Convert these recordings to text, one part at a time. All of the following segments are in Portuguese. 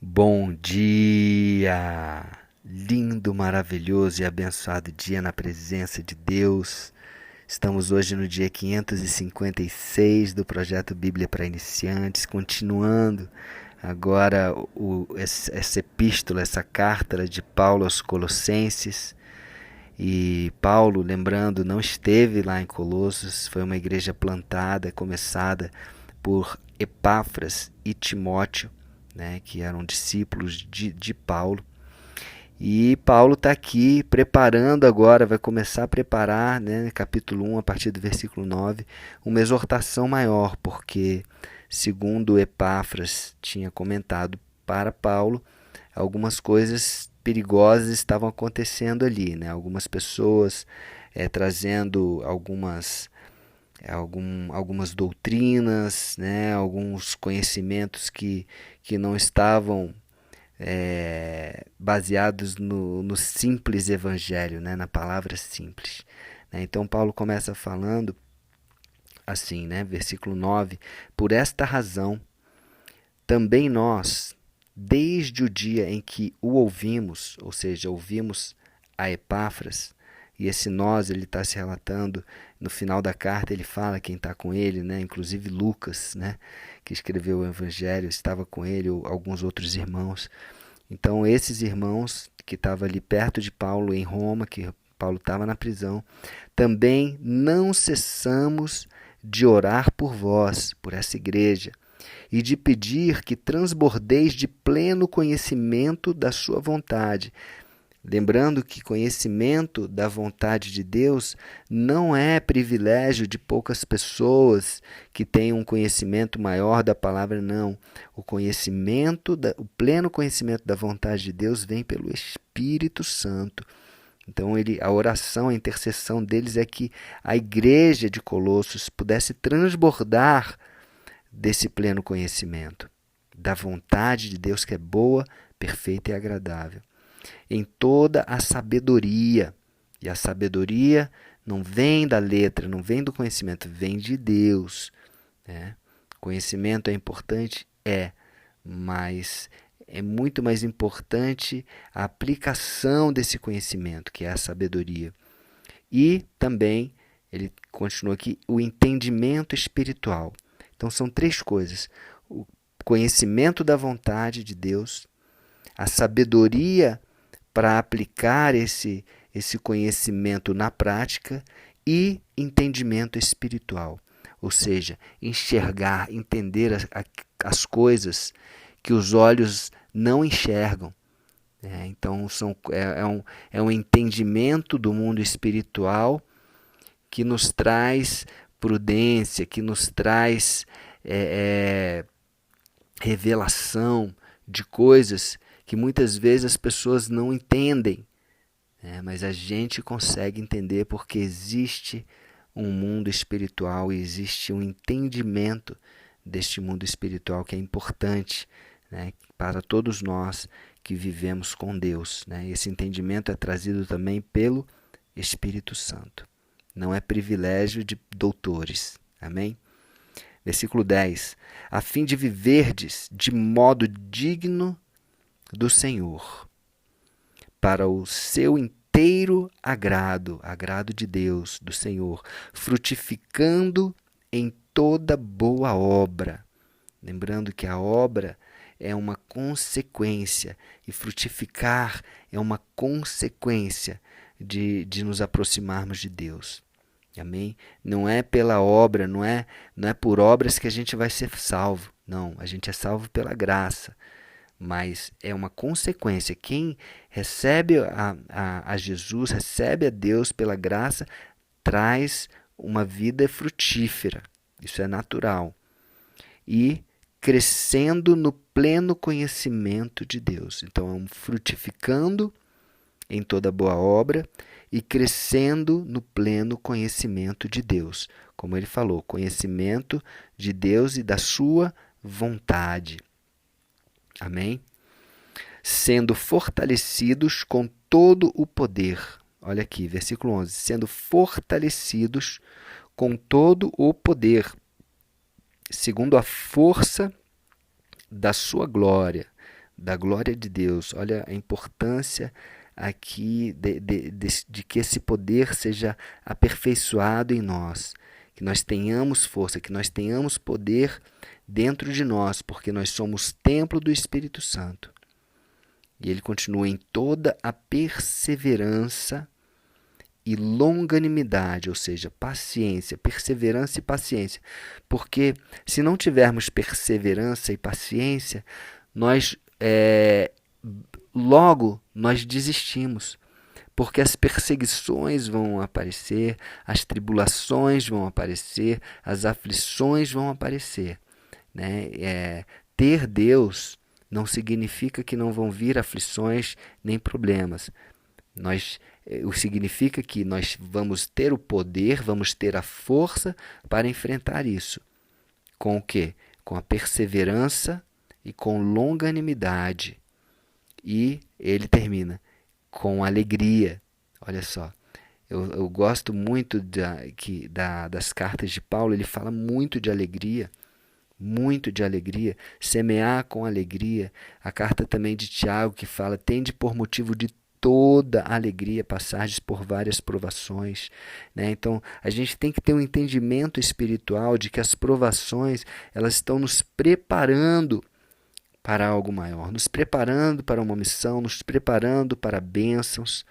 Bom dia! Lindo, maravilhoso e abençoado dia na presença de Deus. Estamos hoje no dia 556 do projeto Bíblia para Iniciantes, continuando agora essa epístola, essa carta de Paulo aos Colossenses. E Paulo, lembrando, não esteve lá em Colossos, foi uma igreja plantada, começada por Epáfras e Timóteo, né, que eram discípulos de Paulo. E Paulo está aqui preparando agora, vai começar a preparar, né, capítulo 1, a partir do versículo 9, uma exortação maior, porque, segundo Epáfras tinha comentado para Paulo, algumas coisas perigosas estavam acontecendo ali, né? Algumas pessoas trazendo algumas doutrinas, né? Alguns conhecimentos que não estavam baseados no simples evangelho, né? Na palavra simples. Né? Então Paulo começa falando assim, né? Versículo 9: por esta razão também nós, desde o dia em que o ouvimos, ou seja, ouvimos a Epáfras, e esse nós ele está se relatando no final da carta, ele fala quem está com ele, né? Inclusive Lucas, né? Que escreveu o Evangelho, estava com ele, ou alguns outros irmãos. Então esses irmãos que estavam ali perto de Paulo em Roma, que Paulo estava na prisão, também não cessamos de orar por vós, por essa igreja, e de pedir que transbordeis de pleno conhecimento da sua vontade. Lembrando que conhecimento da vontade de Deus não é privilégio de poucas pessoas que têm um conhecimento maior da palavra, não. O pleno conhecimento da vontade de Deus vem pelo Espírito Santo. Então, a oração, a intercessão deles é que a igreja de Colossos pudesse transbordar desse pleno conhecimento, da vontade de Deus que é boa, perfeita e agradável, em toda a sabedoria. E a sabedoria não vem da letra, não vem do conhecimento, vem de Deus. Né? Conhecimento é importante? É, mas é muito mais importante a aplicação desse conhecimento, que é a sabedoria. E também, ele continua aqui, o entendimento espiritual. Então são três coisas: o conhecimento da vontade de Deus, a sabedoria para aplicar esse conhecimento na prática e entendimento espiritual, ou seja, enxergar, entender as coisas que os olhos não enxergam. Então é um entendimento do mundo espiritual que nos traz prudência, que nos traz revelação de coisas que muitas vezes as pessoas não entendem, mas a gente consegue entender porque existe um mundo espiritual e existe um entendimento deste mundo espiritual que é importante, né, para todos nós que vivemos com Deus. Né? Esse entendimento é trazido também pelo Espírito Santo. Não é privilégio de doutores. Amém? Versículo 10. A fim de viverdes de modo digno do Senhor, para o seu inteiro agrado, agrado de Deus, do Senhor, frutificando em toda boa obra. Lembrando que a obra é uma consequência e frutificar é uma consequência de nos aproximarmos de Deus. Amém? Não é pela obra, não é por obras que a gente vai ser salvo. Não, a gente é salvo pela graça. Mas é uma consequência. Quem recebe a Jesus, recebe a Deus pela graça, traz uma vida frutífera. Isso é natural. E crescendo no pleno conhecimento de Deus. Então, é um frutificando em toda boa obra e crescendo no pleno conhecimento de Deus. Como ele falou, conhecimento de Deus e da sua vontade. Amém? Sendo fortalecidos com todo o poder. Olha aqui, versículo 11. Sendo fortalecidos com todo o poder, segundo a força da sua glória, da glória de Deus. Olha a importância aqui de que esse poder seja aperfeiçoado em nós, que nós tenhamos força, que nós tenhamos poder dentro de nós, porque nós somos templo do Espírito Santo. E ele continua: em toda a perseverança e longanimidade, ou seja, paciência, perseverança e paciência. Porque se não tivermos perseverança e paciência, logo nós desistimos. Porque as perseguições vão aparecer, as tribulações vão aparecer, as aflições vão aparecer. Né? Ter Deus não significa que não vão vir aflições nem problemas. Significa que nós vamos ter o poder, vamos ter a força para enfrentar isso. Com o quê? Com a perseverança e com longanimidade. E ele termina com alegria. Olha só, eu gosto muito das cartas de Paulo. Ele fala muito de alegria, semear com alegria. A carta também de Tiago, que fala: tende por motivo de toda alegria passardes por várias provações. Né? Então, a gente tem que ter um entendimento espiritual de que as provações, elas estão nos preparando para algo maior, nos preparando para uma missão, nos preparando para bênçãos.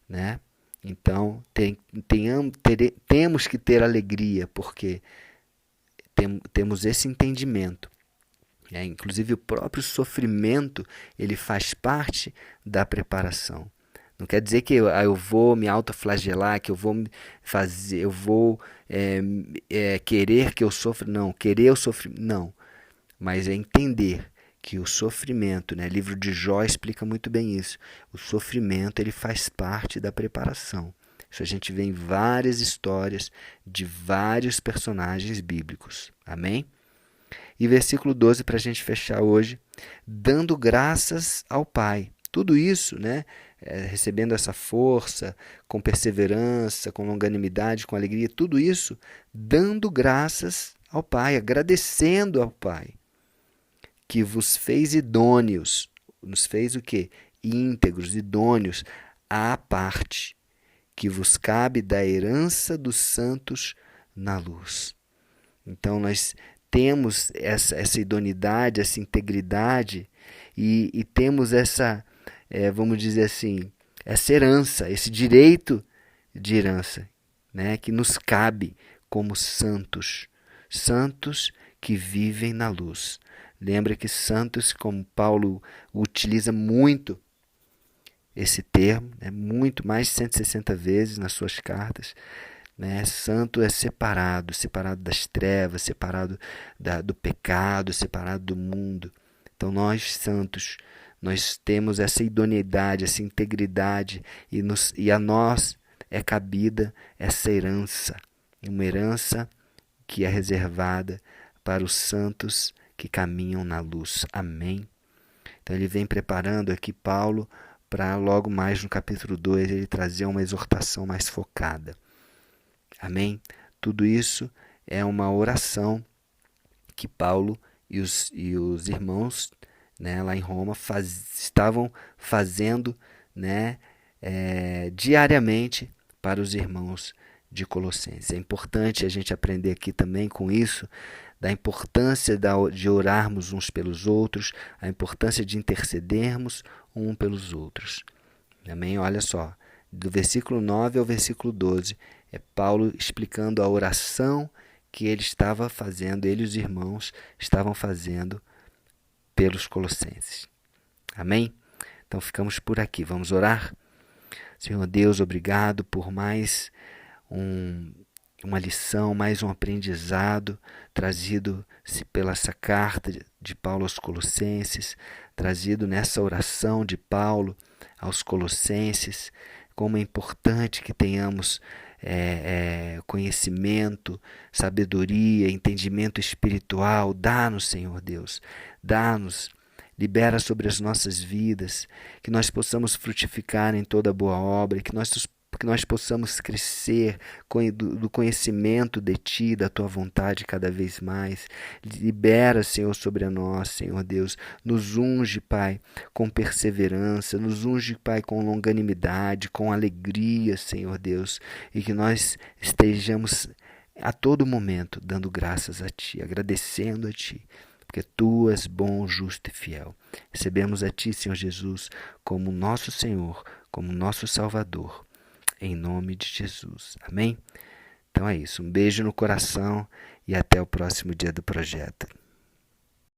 Né? Então, temos que ter alegria, porque temos esse entendimento. Inclusive, o próprio sofrimento, ele faz parte da preparação. Não quer dizer que eu vou me autoflagelar, que eu vou querer que eu sofra. Não, querer eu sofrer, não. Mas é entender que o sofrimento, né? O livro de Jó explica muito bem isso. O sofrimento, ele faz parte da preparação. Isso a gente vê em várias histórias de vários personagens bíblicos. Amém? E versículo 12, para a gente fechar hoje: dando graças ao Pai. Tudo isso, né? Recebendo essa força, com perseverança, com longanimidade, com alegria, tudo isso dando graças ao Pai, agradecendo ao Pai, que vos fez idôneos. Nos fez o quê? Íntegros, idôneos, à parte, que vos cabe da herança dos santos na luz. Então, nós temos essa idoneidade, essa integridade e temos essa, vamos dizer assim, essa herança, esse direito de herança, né, que nos cabe como santos, santos que vivem na luz. Lembra que santos, como Paulo utiliza muito esse termo, muito mais de 160 vezes nas suas cartas, né? Santo é separado das trevas, separado do pecado, separado do mundo. Então nós, santos, nós temos essa idoneidade, essa integridade, e a nós é cabida essa herança, uma herança que é reservada para os santos que caminham na luz. Amém? Então ele vem preparando aqui Paulo para logo mais no capítulo 2 ele trazer uma exortação mais focada. Amém? Tudo isso é uma oração que Paulo e os irmãos, né, lá em Roma estavam fazendo, né, diariamente para os irmãos de Colossenses. É importante a gente aprender aqui também com isso, da importância de orarmos uns pelos outros, a importância de intercedermos uns pelos outros. Amém? Olha só, do versículo 9 ao versículo 12, é Paulo explicando a oração que ele estava fazendo, ele e os irmãos estavam fazendo pelos colossenses. Amém? Então ficamos por aqui. Vamos orar? Senhor Deus, obrigado por mais uma lição, mais um aprendizado trazido pela essa carta de Paulo aos Colossenses, trazido nessa oração de Paulo aos Colossenses. Como é importante que tenhamos conhecimento, sabedoria, entendimento espiritual. Dá-nos, Senhor Deus, dá-nos, libera sobre as nossas vidas, que nós possamos frutificar em toda boa obra, que que nós possamos crescer do conhecimento de Ti, da Tua vontade cada vez mais. Libera, Senhor, sobre nós, Senhor Deus. Nos unge, Pai, com perseverança, nos unge, Pai, com longanimidade, com alegria, Senhor Deus, e que nós estejamos a todo momento dando graças a Ti, agradecendo a Ti, porque Tu és bom, justo e fiel. Recebemos a Ti, Senhor Jesus, como nosso Senhor, como nosso Salvador, em nome de Jesus. Amém? Então é isso. Um beijo no coração e até o próximo dia do projeto.